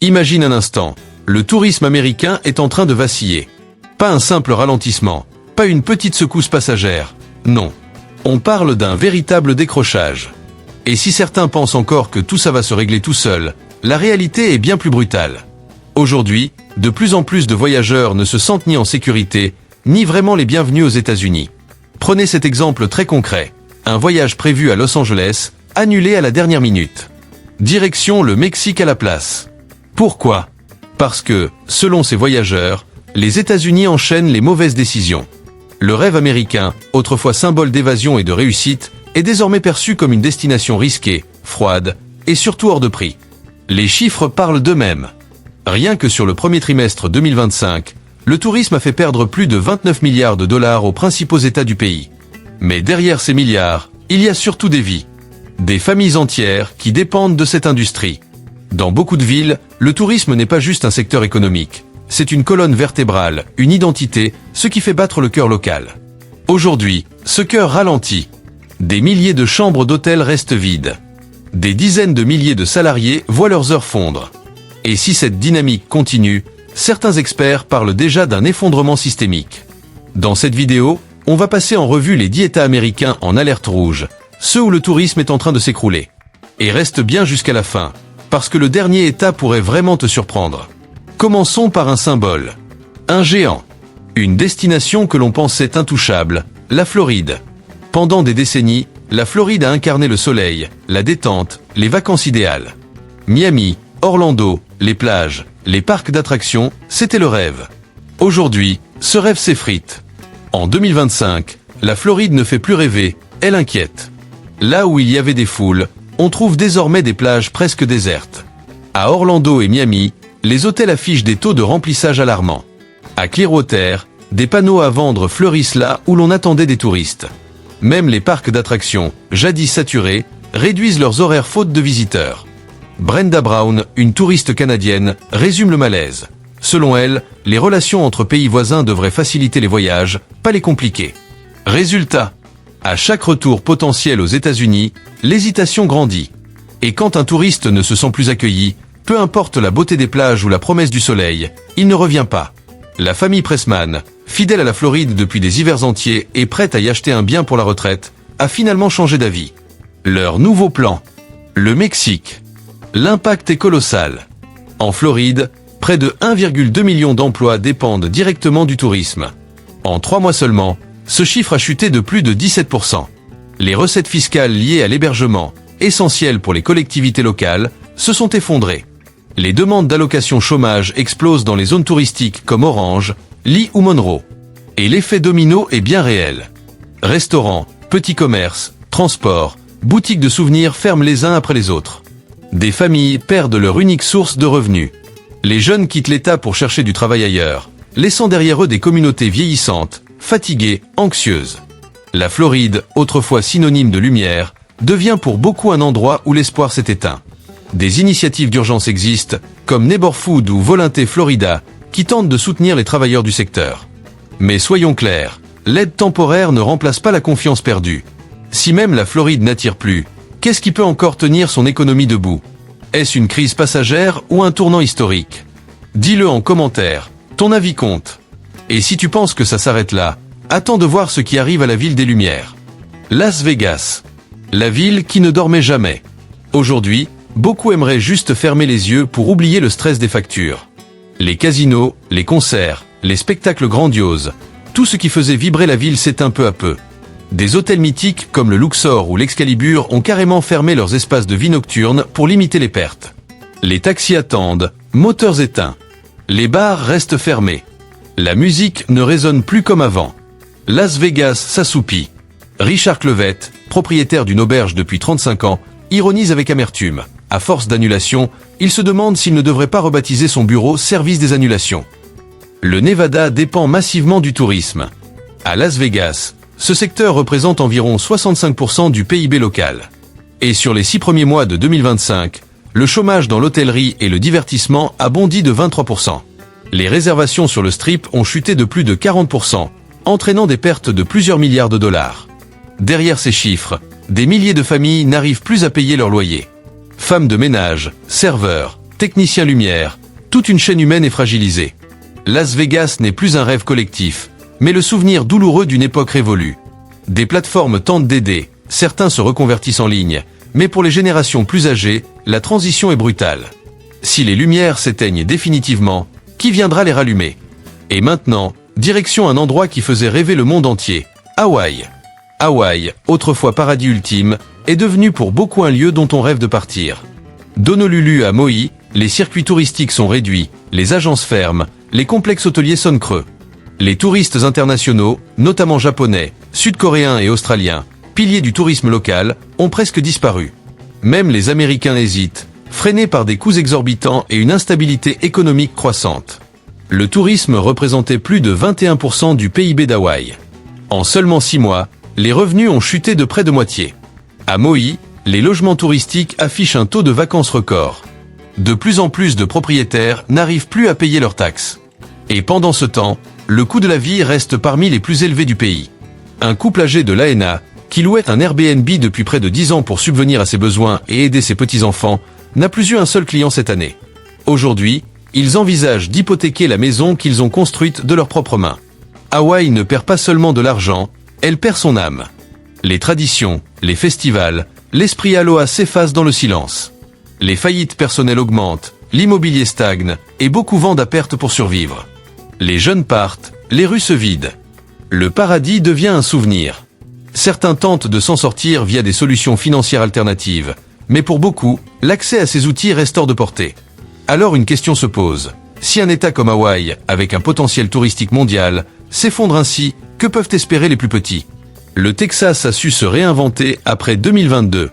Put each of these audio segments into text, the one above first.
Imagine un instant, le tourisme américain est en train de vaciller. Pas un simple ralentissement, pas une petite secousse passagère, non. On parle d'un véritable décrochage. Et si certains pensent encore que tout ça va se régler tout seul, la réalité est bien plus brutale. Aujourd'hui, de plus en plus de voyageurs ne se sentent ni en sécurité, ni vraiment les bienvenus aux États-Unis. Prenez cet exemple très concret. Un voyage prévu à Los Angeles, annulé à la dernière minute. Direction le Mexique à la place. Pourquoi? Parce que, selon ces voyageurs, les États-Unis enchaînent les mauvaises décisions. Le rêve américain, autrefois symbole d'évasion et de réussite, est désormais perçu comme une destination risquée, froide, et surtout hors de prix. Les chiffres parlent d'eux-mêmes. Rien que sur le premier trimestre 2025, le tourisme a fait perdre plus de 29 milliards de dollars aux principaux États du pays. Mais derrière ces milliards, il y a surtout des vies. Des familles entières qui dépendent de cette industrie. Dans beaucoup de villes, le tourisme n'est pas juste un secteur économique. C'est une colonne vertébrale, une identité, ce qui fait battre le cœur local. Aujourd'hui, ce cœur ralentit. Des milliers de chambres d'hôtel restent vides. Des dizaines de milliers de salariés voient leurs heures fondre. Et si cette dynamique continue, certains experts parlent déjà d'un effondrement systémique. Dans cette vidéo, on va passer en revue les 10 États américains en alerte rouge, ceux où le tourisme est en train de s'écrouler. Et reste bien jusqu'à la fin, parce que le dernier État pourrait vraiment te surprendre. Commençons par un symbole. Un géant. Une destination que l'on pensait intouchable, la Floride. Pendant des décennies, la Floride a incarné le soleil, la détente, les vacances idéales. Miami, Orlando, les plages, les parcs d'attractions, c'était le rêve. Aujourd'hui, ce rêve s'effrite. En 2025, la Floride ne fait plus rêver, elle inquiète. Là où il y avait des foules, on trouve désormais des plages presque désertes. À Orlando et Miami, les hôtels affichent des taux de remplissage alarmants. À Clearwater, des panneaux à vendre fleurissent là où l'on attendait des touristes. Même les parcs d'attractions, jadis saturés, réduisent leurs horaires faute de visiteurs. Brenda Brown, une touriste canadienne, résume le malaise. Selon elle, les relations entre pays voisins devraient faciliter les voyages, pas les compliquer. Résultat, à chaque retour potentiel aux États-Unis, l'hésitation grandit. Et quand un touriste ne se sent plus accueilli, peu importe la beauté des plages ou la promesse du soleil, il ne revient pas. La famille Pressman, fidèle à la Floride depuis des hivers entiers et prête à y acheter un bien pour la retraite, a finalement changé d'avis. Leur nouveau plan. Le Mexique. L'impact est colossal. En Floride, près de 1,2 million d'emplois dépendent directement du tourisme. En 3 mois seulement, ce chiffre a chuté de plus de 17%. Les recettes fiscales liées à l'hébergement, essentielles pour les collectivités locales, se sont effondrées. Les demandes d'allocation chômage explosent dans les zones touristiques comme Orange, Lee ou Monroe. Et l'effet domino est bien réel. Restaurants, petits commerces, transports, boutiques de souvenirs ferment les uns après les autres. Des familles perdent leur unique source de revenus. Les jeunes quittent l'État pour chercher du travail ailleurs, laissant derrière eux des communautés vieillissantes, fatiguées, anxieuses. La Floride, autrefois synonyme de lumière, devient pour beaucoup un endroit où l'espoir s'est éteint. Des initiatives d'urgence existent, comme Neighborhood ou Volonté Florida, qui tentent de soutenir les travailleurs du secteur. Mais soyons clairs, l'aide temporaire ne remplace pas la confiance perdue. Si même la Floride n'attire plus, qu'est-ce qui peut encore tenir son économie debout? Est-ce une crise passagère ou un tournant historique? Dis-le en commentaire, ton avis compte. Et si tu penses que ça s'arrête là, attends de voir ce qui arrive à la ville des Lumières. Las Vegas. La ville qui ne dormait jamais. Aujourd'hui, beaucoup aimeraient juste fermer les yeux pour oublier le stress des factures. Les casinos, les concerts, les spectacles grandioses, tout ce qui faisait vibrer la ville s'éteint peu à peu. Des hôtels mythiques comme le Luxor ou l'Excalibur ont carrément fermé leurs espaces de vie nocturne pour limiter les pertes. Les taxis attendent, moteurs éteints. Les bars restent fermés. La musique ne résonne plus comme avant. Las Vegas s'assoupit. Richard Clevette, propriétaire d'une auberge depuis 35 ans, ironise avec amertume. À force d'annulations, il se demande s'il ne devrait pas rebaptiser son bureau Service des annulations. Le Nevada dépend massivement du tourisme. À Las Vegas, ce secteur représente environ 65% du PIB local. Et sur les 6 premiers mois de 2025, le chômage dans l'hôtellerie et le divertissement a bondi de 23%. Les réservations sur le Strip ont chuté de plus de 40%, entraînant des pertes de plusieurs milliards de dollars. Derrière ces chiffres, des milliers de familles n'arrivent plus à payer leur loyer. Femmes de ménage, serveurs, techniciens lumière, toute une chaîne humaine est fragilisée. Las Vegas n'est plus un rêve collectif, mais le souvenir douloureux d'une époque révolue. Des plateformes tentent d'aider, certains se reconvertissent en ligne, mais pour les générations plus âgées, la transition est brutale. Si les lumières s'éteignent définitivement, qui viendra les rallumer? Et maintenant, direction un endroit qui faisait rêver le monde entier, Hawaï. Hawaï, autrefois paradis ultime, est devenu pour beaucoup un lieu dont on rêve de partir. D'Honolulu à Maui, les circuits touristiques sont réduits, les agences ferment, les complexes hôteliers sonnent creux. Les touristes internationaux, notamment japonais, sud-coréens et australiens, piliers du tourisme local, ont presque disparu. Même les Américains hésitent, freinés par des coûts exorbitants et une instabilité économique croissante. Le tourisme représentait plus de 21% du PIB d'Hawaï. En seulement 6 mois, les revenus ont chuté de près de moitié. À Maui, les logements touristiques affichent un taux de vacances record. De plus en plus de propriétaires n'arrivent plus à payer leurs taxes. Et pendant ce temps, le coût de la vie reste parmi les plus élevés du pays. Un couple âgé de l'ANA, qui louait un Airbnb depuis près de 10 ans pour subvenir à ses besoins et aider ses petits-enfants, n'a plus eu un seul client cette année. Aujourd'hui, ils envisagent d'hypothéquer la maison qu'ils ont construite de leurs propres mains. Hawaï ne perd pas seulement de l'argent, elle perd son âme. Les traditions, les festivals, l'esprit aloha s'effacent dans le silence. Les faillites personnelles augmentent, l'immobilier stagne, et beaucoup vendent à perte pour survivre. Les jeunes partent, les rues se vident. Le paradis devient un souvenir. Certains tentent de s'en sortir via des solutions financières alternatives, mais pour beaucoup, l'accès à ces outils reste hors de portée. Alors une question se pose. Si un État comme Hawaï, avec un potentiel touristique mondial, s'effondre ainsi, que peuvent espérer les plus petits? Le Texas a su se réinventer après 2022.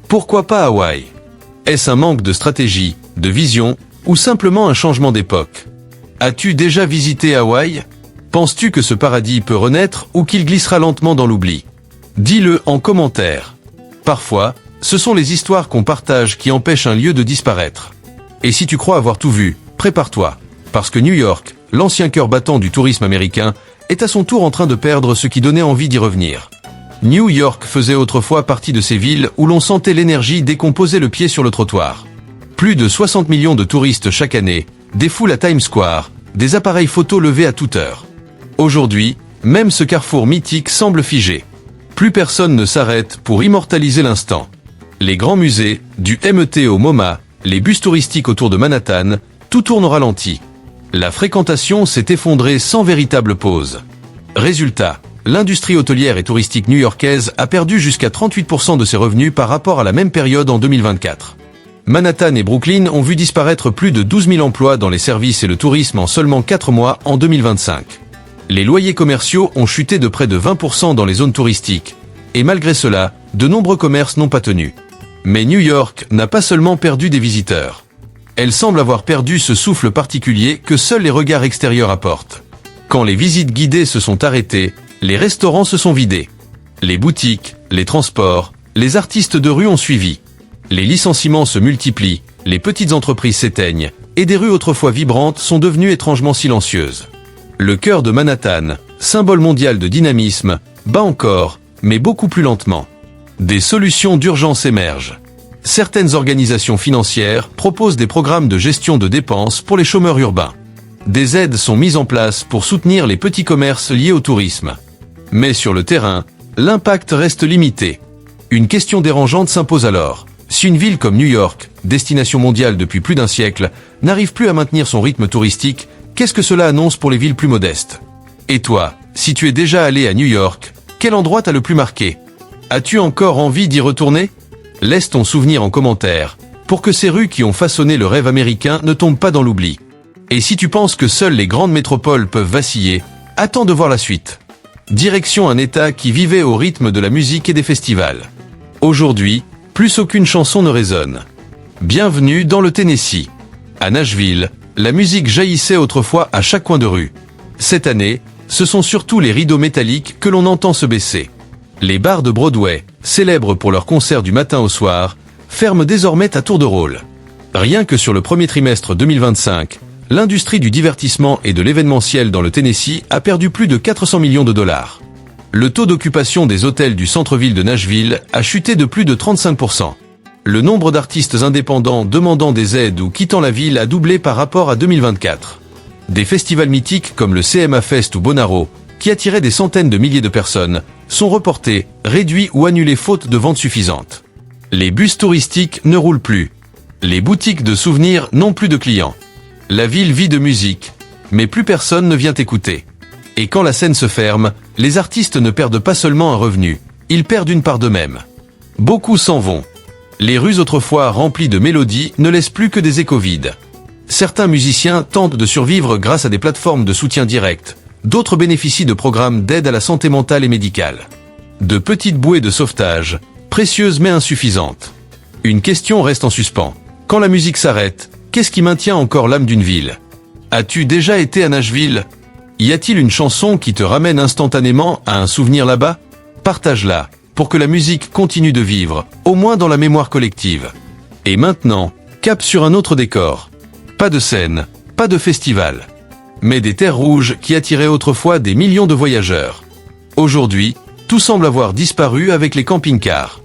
Pourquoi pas Hawaï? Est-ce un manque de stratégie, de vision, ou simplement un changement d'époque? As-tu déjà visité Hawaï? Penses-tu que ce paradis peut renaître ou qu'il glissera lentement dans l'oubli? Dis-le en commentaire. Parfois, ce sont les histoires qu'on partage qui empêchent un lieu de disparaître. Et si tu crois avoir tout vu, prépare-toi, parce que New York, l'ancien cœur battant du tourisme américain, est à son tour en train de perdre ce qui donnait envie d'y revenir. New York faisait autrefois partie de ces villes où l'on sentait l'énergie dès qu'on posait le pied sur le trottoir. Plus de 60 millions de touristes chaque année, des foules à Times Square, des appareils photo levés à toute heure. Aujourd'hui, même ce carrefour mythique semble figé. Plus personne ne s'arrête pour immortaliser l'instant. Les grands musées, du MET au MoMA, les bus touristiques autour de Manhattan, tout tourne au ralenti. La fréquentation s'est effondrée sans véritable pause. Résultat, l'industrie hôtelière et touristique new-yorkaise a perdu jusqu'à 38% de ses revenus par rapport à la même période en 2024. Manhattan et Brooklyn ont vu disparaître plus de 12 000 emplois dans les services et le tourisme en seulement 4 mois en 2025. Les loyers commerciaux ont chuté de près de 20% dans les zones touristiques. Et malgré cela, de nombreux commerces n'ont pas tenu. Mais New York n'a pas seulement perdu des visiteurs. Elle semble avoir perdu ce souffle particulier que seuls les regards extérieurs apportent. Quand les visites guidées se sont arrêtées, les restaurants se sont vidés. Les boutiques, les transports, les artistes de rue ont suivi. Les licenciements se multiplient, les petites entreprises s'éteignent, et des rues autrefois vibrantes sont devenues étrangement silencieuses. Le cœur de Manhattan, symbole mondial de dynamisme, bat encore, mais beaucoup plus lentement. Des solutions d'urgence émergent. Certaines organisations financières proposent des programmes de gestion de dépenses pour les chômeurs urbains. Des aides sont mises en place pour soutenir les petits commerces liés au tourisme. Mais sur le terrain, l'impact reste limité. Une question dérangeante s'impose alors. Si une ville comme New York, destination mondiale depuis plus d'un siècle, n'arrive plus à maintenir son rythme touristique, qu'est-ce que cela annonce pour les villes plus modestes? Et toi, si tu es déjà allé à New York, quel endroit t'a le plus marqué? As-tu encore envie d'y retourner? Laisse ton souvenir en commentaire, pour que ces rues qui ont façonné le rêve américain ne tombent pas dans l'oubli. Et si tu penses que seules les grandes métropoles peuvent vaciller, attends de voir la suite. Direction un État qui vivait au rythme de la musique et des festivals. Aujourd'hui, plus aucune chanson ne résonne. Bienvenue dans le Tennessee. À Nashville, la musique jaillissait autrefois à chaque coin de rue. Cette année, ce sont surtout les rideaux métalliques que l'on entend se baisser. Les bars de Broadway, célèbres pour leurs concerts du matin au soir, ferment désormais à tour de rôle. Rien que sur le premier trimestre 2025, l'industrie du divertissement et de l'événementiel dans le Tennessee a perdu plus de 400 millions de dollars. Le taux d'occupation des hôtels du centre-ville de Nashville a chuté de plus de 35%. Le nombre d'artistes indépendants demandant des aides ou quittant la ville a doublé par rapport à 2024. Des festivals mythiques comme le CMA Fest ou Bonaro, qui attiraient des centaines de milliers de personnes, sont reportés, réduits ou annulés faute de ventes suffisantes. Les bus touristiques ne roulent plus. Les boutiques de souvenirs n'ont plus de clients. La ville vit de musique, mais plus personne ne vient écouter. Et quand la scène se ferme, les artistes ne perdent pas seulement un revenu, ils perdent une part d'eux-mêmes. Beaucoup s'en vont. Les rues autrefois remplies de mélodies ne laissent plus que des échos vides. Certains musiciens tentent de survivre grâce à des plateformes de soutien direct, d'autres bénéficient de programmes d'aide à la santé mentale et médicale. De petites bouées de sauvetage, précieuses mais insuffisantes. Une question reste en suspens. Quand la musique s'arrête, qu'est-ce qui maintient encore l'âme d'une ville? As-tu déjà été à Nashville? Y a-t-il une chanson qui te ramène instantanément à un souvenir là-bas? Partage-la, pour que la musique continue de vivre, au moins dans la mémoire collective. Et maintenant, cap sur un autre décor. Pas de scène, pas de festival, mais des terres rouges qui attiraient autrefois des millions de voyageurs. Aujourd'hui, tout semble avoir disparu avec les camping-cars.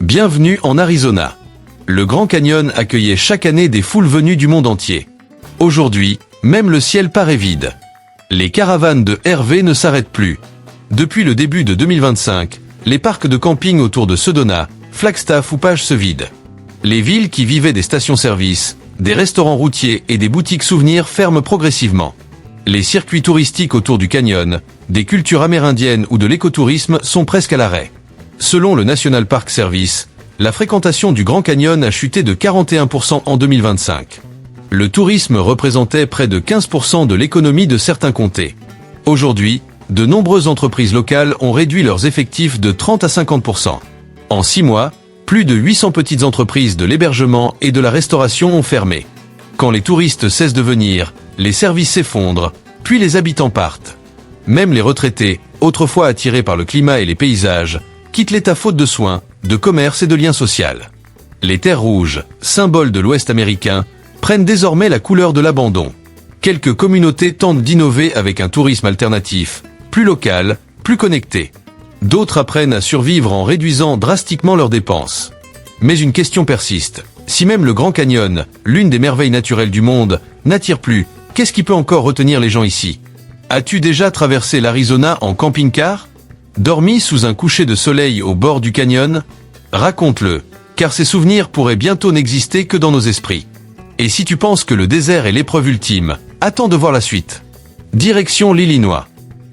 Bienvenue en Arizona. Le Grand Canyon accueillait chaque année des foules venues du monde entier. Aujourd'hui, même le ciel paraît vide. Les caravanes de RV ne s'arrêtent plus. Depuis le début de 2025, les parcs de camping autour de Sedona, Flagstaff ou Page se vident. Les villes qui vivaient des stations-service, des restaurants routiers et des boutiques souvenirs ferment progressivement. Les circuits touristiques autour du canyon, des cultures amérindiennes ou de l'écotourisme sont presque à l'arrêt. Selon le National Park Service, la fréquentation du Grand Canyon a chuté de 41% en 2025. Le tourisme représentait près de 15% de l'économie de certains comtés. Aujourd'hui, de nombreuses entreprises locales ont réduit leurs effectifs de 30 à 50%. En 6 mois, plus de 800 petites entreprises de l'hébergement et de la restauration ont fermé. Quand les touristes cessent de venir, les services s'effondrent, puis les habitants partent. Même les retraités, autrefois attirés par le climat et les paysages, quittent l'État faute de soins, de commerce et de liens sociaux. Les terres rouges, symboles de l'Ouest américain, prennent désormais la couleur de l'abandon. Quelques communautés tentent d'innover avec un tourisme alternatif, plus local, plus connecté. D'autres apprennent à survivre en réduisant drastiquement leurs dépenses. Mais une question persiste. Si même le Grand Canyon, l'une des merveilles naturelles du monde, n'attire plus, qu'est-ce qui peut encore retenir les gens ici? As-tu déjà traversé l'Arizona en camping-car? Dormi sous un coucher de soleil au bord du canyon? Raconte-le, car ces souvenirs pourraient bientôt n'exister que dans nos esprits. Et si tu penses que le désert est l'épreuve ultime, attends de voir la suite. Direction l'Illinois.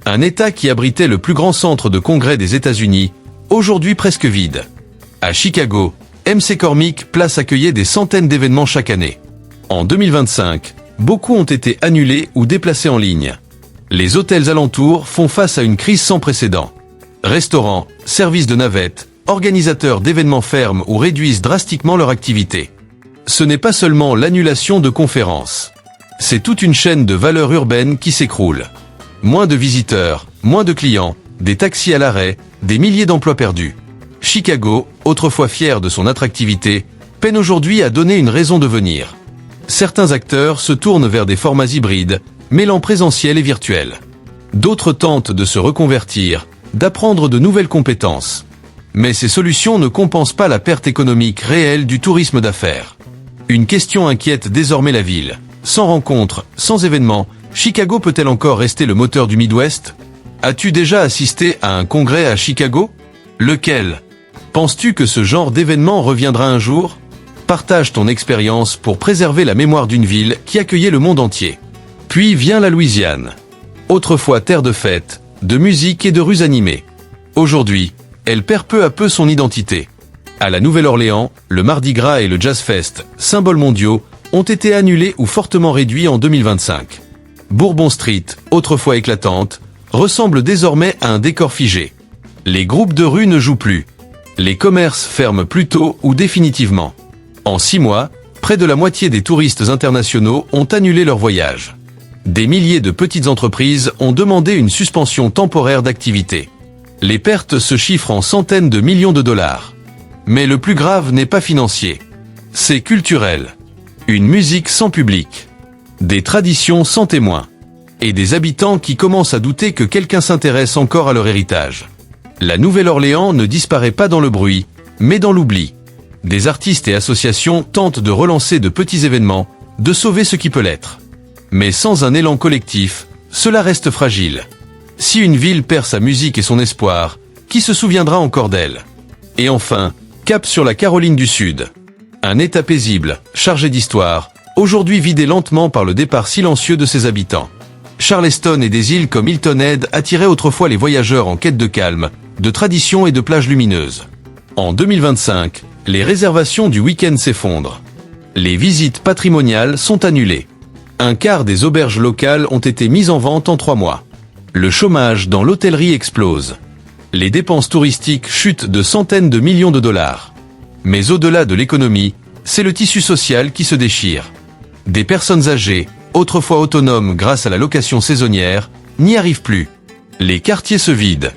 Un État qui abritait le plus grand centre de congrès des États-Unis, aujourd'hui presque vide. À Chicago, McCormick Place accueillait des centaines d'événements chaque année. En 2025, beaucoup ont été annulés ou déplacés en ligne. Les hôtels alentours font face à une crise sans précédent. Restaurants, services de navette, organisateurs d'événements ferment ou réduisent drastiquement leur activité. Ce n'est pas seulement l'annulation de conférences. C'est toute une chaîne de valeurs urbaines qui s'écroule. Moins de visiteurs, moins de clients, des taxis à l'arrêt, des milliers d'emplois perdus. Chicago, autrefois fier de son attractivité, peine aujourd'hui à donner une raison de venir. Certains acteurs se tournent vers des formats hybrides, mêlant présentiel et virtuel. D'autres tentent de se reconvertir, d'apprendre de nouvelles compétences. Mais ces solutions ne compensent pas la perte économique réelle du tourisme d'affaires. Une question inquiète désormais la ville. Sans rencontres, sans événements, Chicago peut-elle encore rester le moteur du Midwest? As-tu déjà assisté à un congrès à Chicago? Lequel? Penses-tu que ce genre d'événement reviendra un jour? Partage ton expérience pour préserver la mémoire d'une ville qui accueillait le monde entier. Puis vient la Louisiane. Autrefois terre de fête, de musique et de rues animées. Aujourd'hui, elle perd peu à peu son identité. À la Nouvelle-Orléans, le Mardi Gras et le Jazz Fest, symboles mondiaux, ont été annulés ou fortement réduits en 2025. Bourbon Street, autrefois éclatante, ressemble désormais à un décor figé. Les groupes de rue ne jouent plus. Les commerces ferment plus tôt ou définitivement. En 6 mois, près de la moitié des touristes internationaux ont annulé leur voyage. Des milliers de petites entreprises ont demandé une suspension temporaire d'activité. Les pertes se chiffrent en centaines de millions de dollars. Mais le plus grave n'est pas financier. C'est culturel. Une musique sans public. Des traditions sans témoins. Et des habitants qui commencent à douter que quelqu'un s'intéresse encore à leur héritage. La Nouvelle-Orléans ne disparaît pas dans le bruit, mais dans l'oubli. Des artistes et associations tentent de relancer de petits événements, de sauver ce qui peut l'être. Mais sans un élan collectif, cela reste fragile. Si une ville perd sa musique et son espoir, qui se souviendra encore d'elle? Et enfin, cap sur la Caroline du Sud. Un État paisible, chargé d'histoire, aujourd'hui vidé lentement par le départ silencieux de ses habitants. Charleston et des îles comme Hilton Head attiraient autrefois les voyageurs en quête de calme, de tradition et de plages lumineuses. En 2025, les réservations du week-end s'effondrent. Les visites patrimoniales sont annulées. Un quart des auberges locales ont été mises en vente en 3 mois. Le chômage dans l'hôtellerie explose. Les dépenses touristiques chutent de centaines de millions de dollars. Mais au-delà de l'économie, c'est le tissu social qui se déchire. Des personnes âgées, autrefois autonomes grâce à la location saisonnière, n'y arrivent plus. Les quartiers se vident.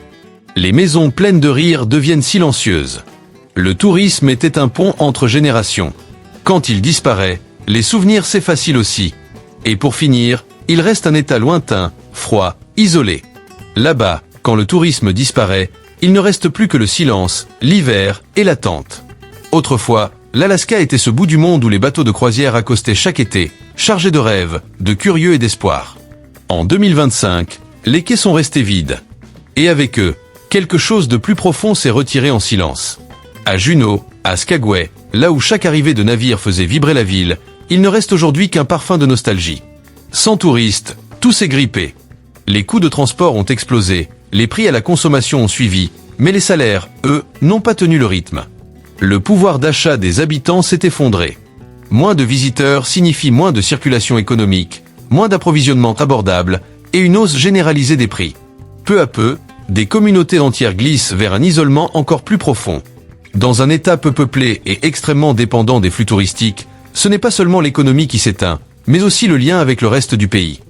Les maisons pleines de rire deviennent silencieuses. Le tourisme était un pont entre générations. Quand il disparaît, les souvenirs s'effacent aussi. Et pour finir, il reste un état lointain, froid, isolé. Là-bas, quand le tourisme disparaît, il ne reste plus que le silence, l'hiver et l'attente. Autrefois, l'Alaska était ce bout du monde où les bateaux de croisière accostaient chaque été, chargés de rêves, de curieux et d'espoir. En 2025, les quais sont restés vides. Et avec eux, quelque chose de plus profond s'est retiré en silence. À Juneau, à Skagway, là où chaque arrivée de navire faisait vibrer la ville, il ne reste aujourd'hui qu'un parfum de nostalgie. Sans touristes, tout s'est grippé. Les coûts de transport ont explosé, les prix à la consommation ont suivi, mais les salaires, eux, n'ont pas tenu le rythme. Le pouvoir d'achat des habitants s'est effondré. Moins de visiteurs signifie moins de circulation économique, moins d'approvisionnement abordable et une hausse généralisée des prix. Peu à peu, des communautés entières glissent vers un isolement encore plus profond. Dans un État peu peuplé et extrêmement dépendant des flux touristiques, ce n'est pas seulement l'économie qui s'éteint, mais aussi le lien avec le reste du pays.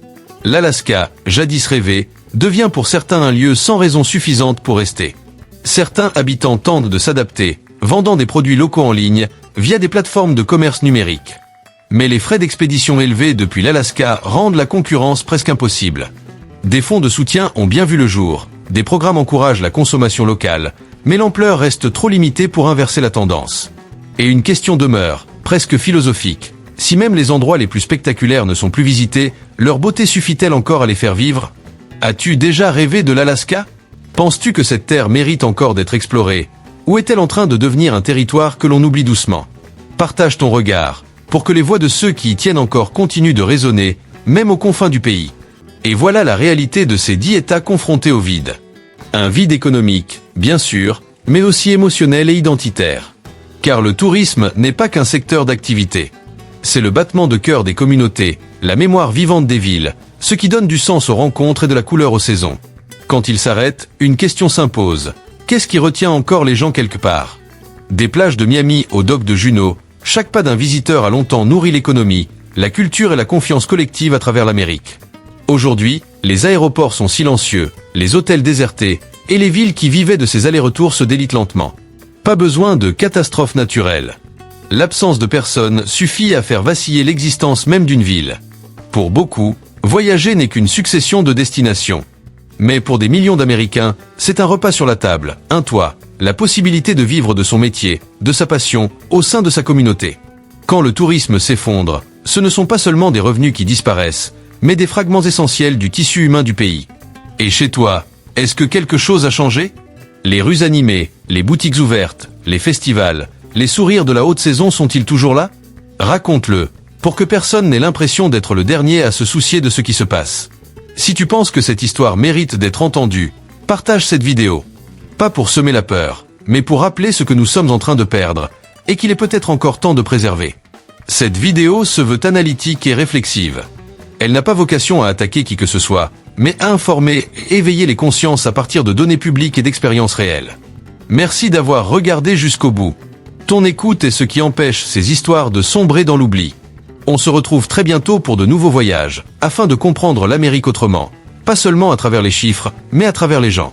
L'Alaska, jadis rêvé, devient pour certains un lieu sans raison suffisante pour rester. Certains habitants tentent de s'adapter, vendant des produits locaux en ligne, via des plateformes de commerce numérique. Mais les frais d'expédition élevés depuis l'Alaska rendent la concurrence presque impossible. Des fonds de soutien ont bien vu le jour, des programmes encouragent la consommation locale, mais l'ampleur reste trop limitée pour inverser la tendance. Et une question demeure, presque philosophique. Si même les endroits les plus spectaculaires ne sont plus visités, leur beauté suffit-elle encore à les faire vivre? As-tu déjà rêvé de l'Alaska? Penses-tu que cette terre mérite encore d'être explorée? Ou est-elle en train de devenir un territoire que l'on oublie doucement? Partage ton regard, pour que les voix de ceux qui y tiennent encore continuent de résonner, même aux confins du pays. Et voilà la réalité de ces 10 États confrontés au vide. Un vide économique, bien sûr, mais aussi émotionnel et identitaire. Car le tourisme n'est pas qu'un secteur d'activité. C'est le battement de cœur des communautés, la mémoire vivante des villes, ce qui donne du sens aux rencontres et de la couleur aux saisons. Quand il s'arrête, une question s'impose. Qu'est-ce qui retient encore les gens quelque part? Des plages de Miami aux docks de Juneau, chaque pas d'un visiteur a longtemps nourri l'économie, la culture et la confiance collective à travers l'Amérique. Aujourd'hui, les aéroports sont silencieux, les hôtels désertés, et les villes qui vivaient de ces allers-retours se délitent lentement. Pas besoin de catastrophes naturelles. L'absence de personnes suffit à faire vaciller l'existence même d'une ville. Pour beaucoup, voyager n'est qu'une succession de destinations. Mais pour des millions d'Américains, c'est un repas sur la table, un toit, la possibilité de vivre de son métier, de sa passion, au sein de sa communauté. Quand le tourisme s'effondre, ce ne sont pas seulement des revenus qui disparaissent, mais des fragments essentiels du tissu humain du pays. Et chez toi, est-ce que quelque chose a changé? Les rues animées, les boutiques ouvertes, les festivals, les sourires de la haute saison sont-ils toujours là? Raconte-le, pour que personne n'ait l'impression d'être le dernier à se soucier de ce qui se passe. Si tu penses que cette histoire mérite d'être entendue, partage cette vidéo. Pas pour semer la peur, mais pour rappeler ce que nous sommes en train de perdre, et qu'il est peut-être encore temps de préserver. Cette vidéo se veut analytique et réflexive. Elle n'a pas vocation à attaquer qui que ce soit, mais à informer et éveiller les consciences à partir de données publiques et d'expériences réelles. Merci d'avoir regardé jusqu'au bout. Ton écoute est ce qui empêche ces histoires de sombrer dans l'oubli. On se retrouve très bientôt pour de nouveaux voyages, afin de comprendre l'Amérique autrement, pas seulement à travers les chiffres, mais à travers les gens.